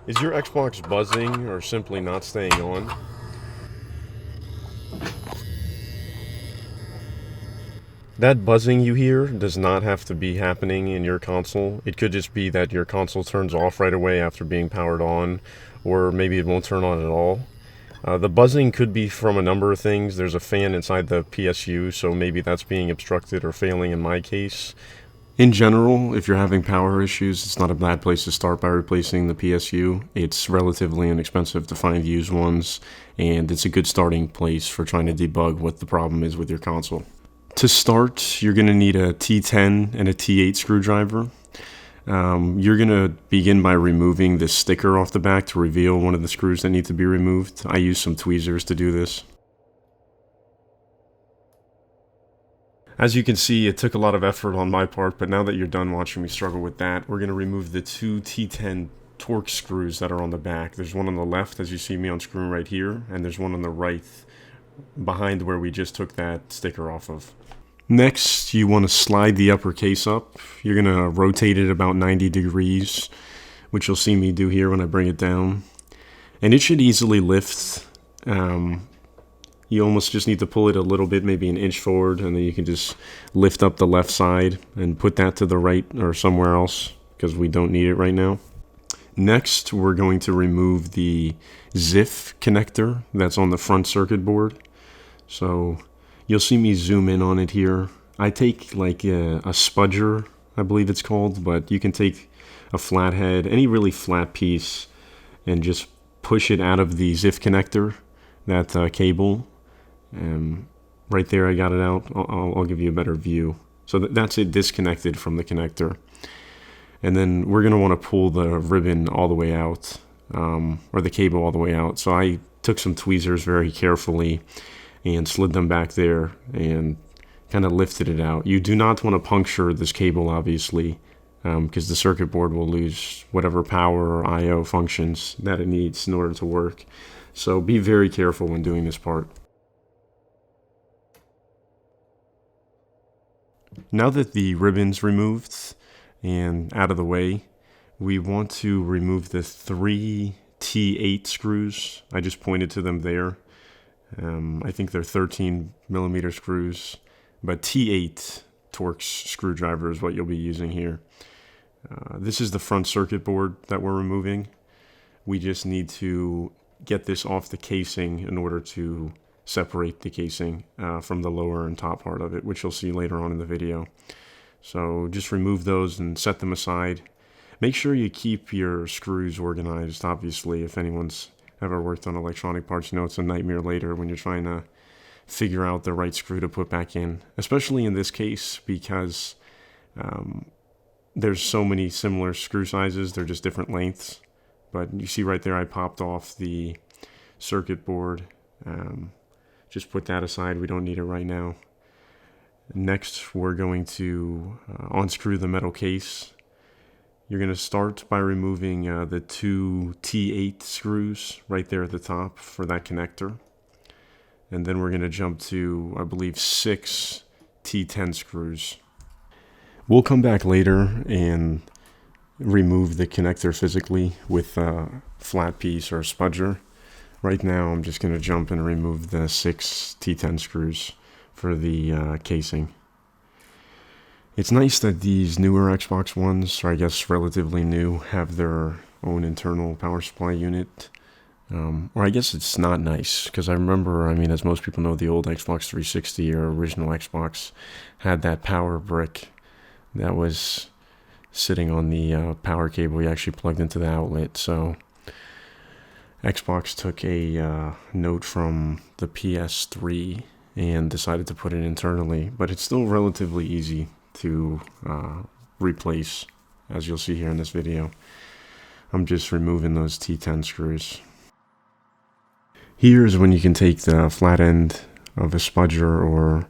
Is your Xbox buzzing or simply not staying on? That buzzing you hear does not have to be happening in your console. It could just be that your console turns off right away after being powered on, or maybe it won't turn on at all. The buzzing could be from a number of things. There's a fan inside the PSU, so maybe that's being obstructed or failing in my case. In general, if you're having power issues, it's not a bad place to start by replacing the PSU. It's relatively inexpensive to find used ones, and it's a good starting place for trying to debug what the problem is with your console. To start, you're going to need a T10 and a T8 screwdriver. You're going to begin by removing this sticker off the back to reveal one of the screws that need to be removed. I use some tweezers to do this. As you can see, it took a lot of effort on my part, but now that you're done watching me struggle with that, we're going to remove the two T10 Torx screws that are on the back. There's one on the left, as you see me unscrewing right here, and there's one on the right behind where we just took that sticker off of. Next, you want to slide the upper case up. You're going to rotate it about 90 degrees, which you'll see me do here when I bring it down. And it should easily lift. You almost just need to pull it a little bit, maybe an inch forward, and then you can just lift up the left side and put that to the right or somewhere else, because we don't need it right now. Next, we're going to remove the ZIF connector that's on the front circuit board. So you'll see me zoom in on it here. I take like a spudger, I believe it's called, but you can take a flathead, any really flat piece, and just push it out of the ZIF connector, that cable. Right there, I got it out. I'll give you a better view. So that's it disconnected from the connector. And then we're going to want to pull the ribbon all the way out, or the cable all the way out. So I took some tweezers very carefully and slid them back there and kind of lifted it out. You do not want to puncture this cable, obviously, because the circuit board will lose whatever power or I/O functions that it needs in order to work. So be very careful when doing this part. Now that the ribbon's removed and out of the way, we want to remove the 3 T8 screws. I just pointed to them there. I think they're 13 millimeter screws, but T8 Torx screwdriver is what you'll be using here. This is the front circuit board that we're removing. We just need to get this off the casing in order to separate the casing from the lower and top part of it, which you'll see later on in the video. So just remove those and set them aside. Make sure you keep your screws organized, obviously. If anyone's ever worked on electronic parts, you know it's a nightmare later when you're trying to figure out the right screw to put back in, especially in this case because there's so many similar screw sizes. They're just different lengths. But you see right there, I popped off the circuit board. Just put that aside. We don't need it right now. Next, we're going to unscrew the metal case. You're going to start by removing the 2 T8 screws right there at the top for that connector. And then we're going to jump to, I believe, 6 T10 screws. We'll come back later and remove the connector physically with a flat piece or a spudger. Right now, I'm just going to jump and remove the 6 T10 screws for the casing. It's nice that these newer Xbox Ones, or I guess relatively new, have their own internal power supply unit. Or I guess it's not nice, because I remember, as most people know, the old Xbox 360 or original Xbox had that power brick that was sitting on the power cable you actually plugged into the outlet. So Xbox took a note from the PS3 and decided to put it internally, but it's still relatively easy to replace, as you'll see here in this video. I'm just removing those T10 screws. Here's when you can take the flat end of a spudger, or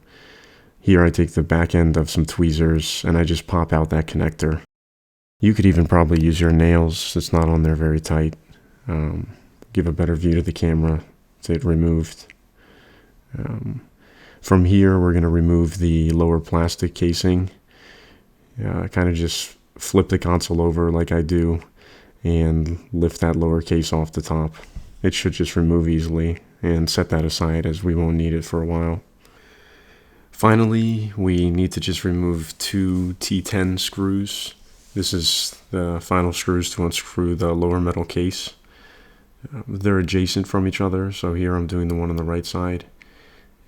here I take the back end of some tweezers and I just pop out that connector. You could even probably use your nails. It's not on there very tight. Give a better view to the camera to it removed. From here, we're going to remove the lower plastic casing. Kind of just flip the console over like I do and lift that lower case off the top. It should just remove easily, and set that aside as we won't need it for a while. Finally, we need to just remove 2 T10 screws. This is the final screws to unscrew the lower metal case. They're adjacent from each other, so here I'm doing the one on the right side,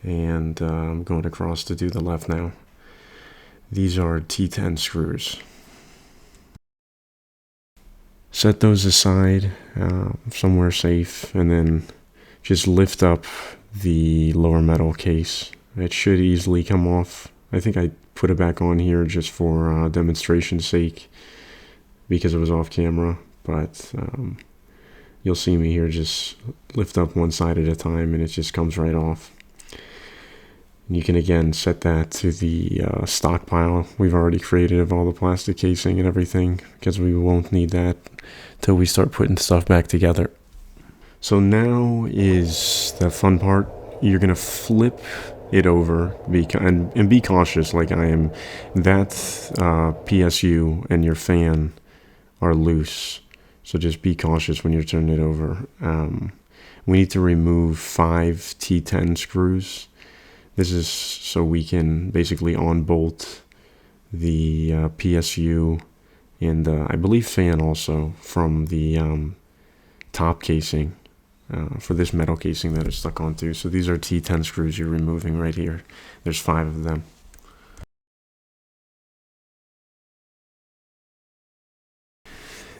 and I'm going across to do the left now. These are T10 screws. Set those aside somewhere safe, and then just lift up the lower metal case. It should easily come off. I think I put it back on here just for demonstration's sake because it was off camera, but you'll see me here just lift up one side at a time and it just comes right off. And you can again set that to the stockpile we've already created of all the plastic casing and everything, because we won't need that till we start putting stuff back together. So now is the fun part. You're going to flip it over and be cautious like I am. That PSU and your fan are loose, so just be cautious when you're turning it over. We need to remove 5 T10 screws. This is so we can basically unbolt the PSU and I believe fan also from the top casing for this metal casing that it's stuck onto. So these are T10 screws you're removing right here. There's 5 of them.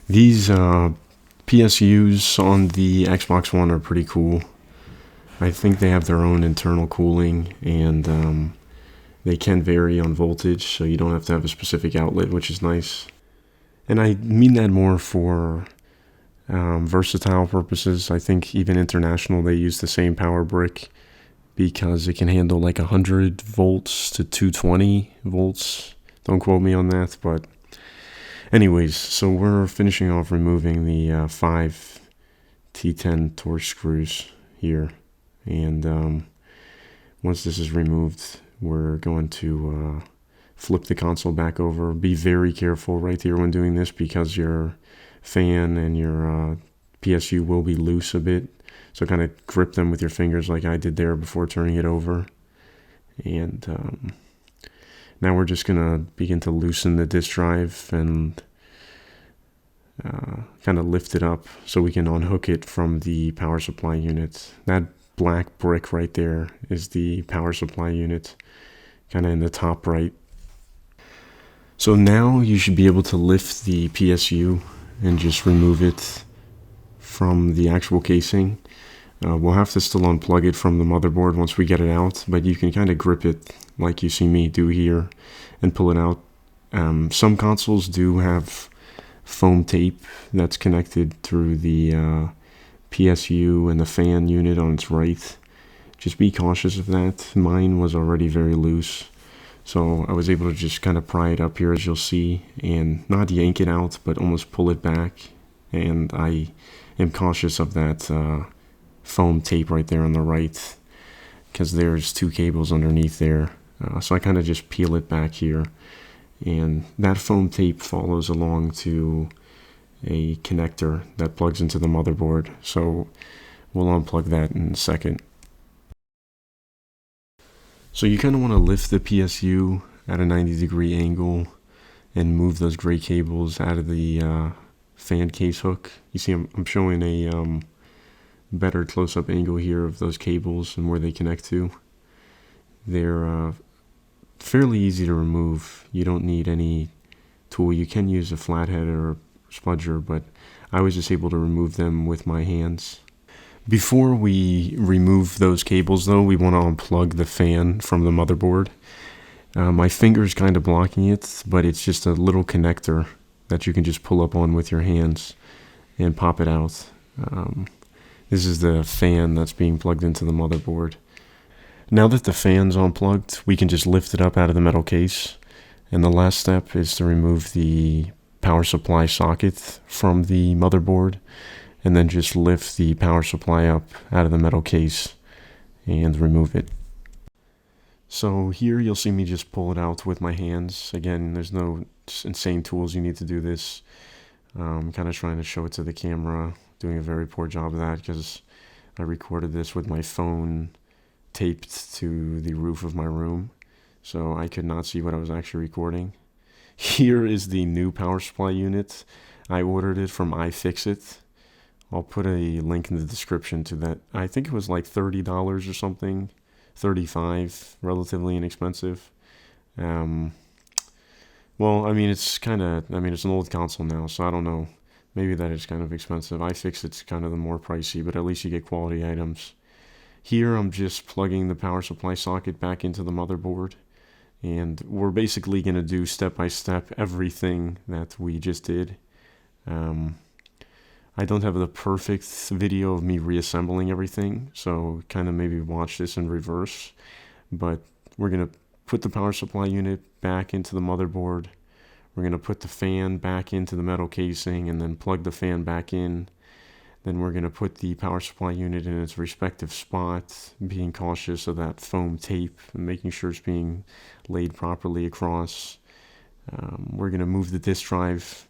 These PSUs on the Xbox One are pretty cool. I think they have their own internal cooling, and they can vary on voltage, so you don't have to have a specific outlet, which is nice. And I mean that more for versatile purposes. I think even international, they use the same power brick because it can handle like 100 volts to 220 volts. Don't quote me on that, but anyways, so we're finishing off removing the 5 T10 Torx screws here. And once this is removed, we're going to flip the console back over. Be very careful right here when doing this because your fan and your PSU will be loose a bit. So kind of grip them with your fingers like I did there before turning it over. And now we're just going to begin to loosen the disk drive and kind of lift it up so we can unhook it from the power supply unit. That black brick right there is the power supply unit, kind of in the top right. So now you should be able to lift the PSU and just remove it from the actual casing. We'll have to still unplug it from the motherboard once we get it out, but you can kind of grip it like you see me do here and pull it out. Some consoles do have foam tape that's connected through the PSU and the fan unit on its right. Just be cautious of that. Mine was already very loose, so I was able to just kind of pry it up here, as you'll see, and not yank it out, but almost pull it back. And I am cautious of that foam tape right there on the right, because there's 2 cables underneath there. So I kind of just peel it back here, and that foam tape follows along to a connector that plugs into the motherboard. So we'll unplug that in a second. So you kind of want to lift the PSU at a 90-degree angle and move those gray cables out of the fan case hook. You see I'm showing a better close-up angle here of those cables and where they connect to. They're fairly easy to remove. You don't need any tool. You can use a flathead or a spudger, but I was just able to remove them with my hands. Before we remove those cables though, we want to unplug the fan from the motherboard. My finger's kind of blocking it, but it's just a little connector that you can just pull up on with your hands and pop it out. This is the fan that's being plugged into the motherboard. Now that the fan's unplugged, we can just lift it up out of the metal case. And the last step is to remove the power supply socket from the motherboard, and then just lift the power supply up out of the metal case and remove it. So here you'll see me just pull it out with my hands. Again, there's no insane tools you need to do this. Kind of trying to show it to the camera, doing a very poor job of that because I recorded this with my phone taped to the roof of my room, so I could not see what I was actually recording. Here is the new power supply unit. I ordered it from iFixit. I'll put a link in the description to that. I think it was like $30 or something, $35, relatively inexpensive. Well, I mean, it's an old console now, so I don't know. Maybe that is kind of expensive. iFixit's kind of the more pricey, but at least you get quality items. Here, I'm just plugging the power supply socket back into the motherboard, and we're basically going to do step by step everything that we just did. I don't have the perfect video of me reassembling everything, so kind of maybe watch this in reverse. But we're going to put the power supply unit back into the motherboard. We're going to put the fan back into the metal casing and then plug the fan back in. Then we're going to put the power supply unit in its respective spot, being cautious of that foam tape and making sure it's being laid properly across. We're going to move the disk drive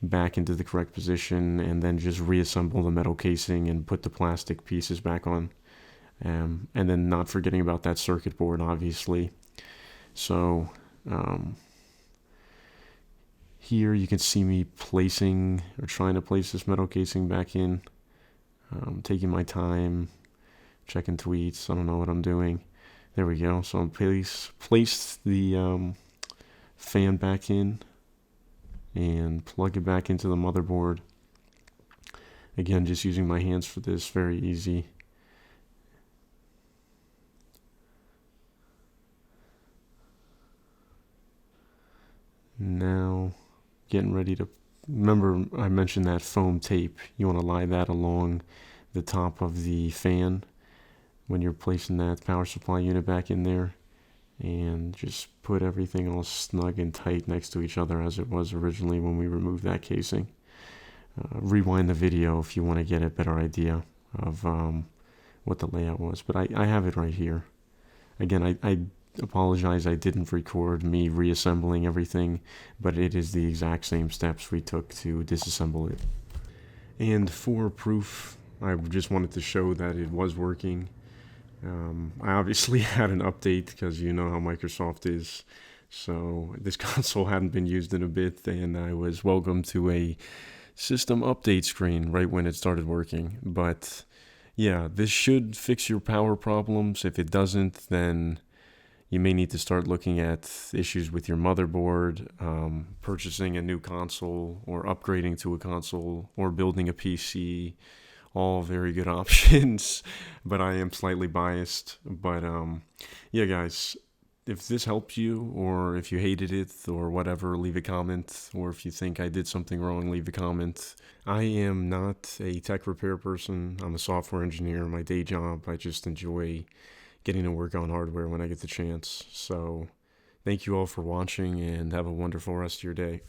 back into the correct position and then just reassemble the metal casing and put the plastic pieces back on. And then not forgetting about that circuit board, obviously. So here you can see me placing or trying to place this metal casing back in. Taking my time, checking tweets. I don't know what I'm doing. There we go. So I'm placed the fan back in and plug it back into the motherboard. Again, just using my hands for this, very easy. Now, getting ready to, remember I mentioned that foam tape. You want to lie that along the top of the fan when you're placing that power supply unit back in there, and just put everything all snug and tight next to each other as it was originally when we removed that casing. Rewind the video if you want to get a better idea of what the layout was, but I have it right here. Again, I apologize I didn't record me reassembling everything, but it is the exact same steps we took to disassemble it. And for proof, I just wanted to show that it was working. I obviously had an update because you know how Microsoft is, so this console hadn't been used in a bit, and I was welcome to a system update screen right when it started working. But yeah, this should fix your power problems. If it doesn't, then you may need to start looking at issues with your motherboard, purchasing a new console, or upgrading to a console, or building a PC. All very good options, but I am slightly biased. But yeah, guys, if this helped you, or if you hated it, or whatever, leave a comment. Or if you think I did something wrong, leave a comment. I am not a tech repair person. I'm a software engineer. My day job, I just enjoy getting to work on hardware when I get the chance. So thank you all for watching, and have a wonderful rest of your day.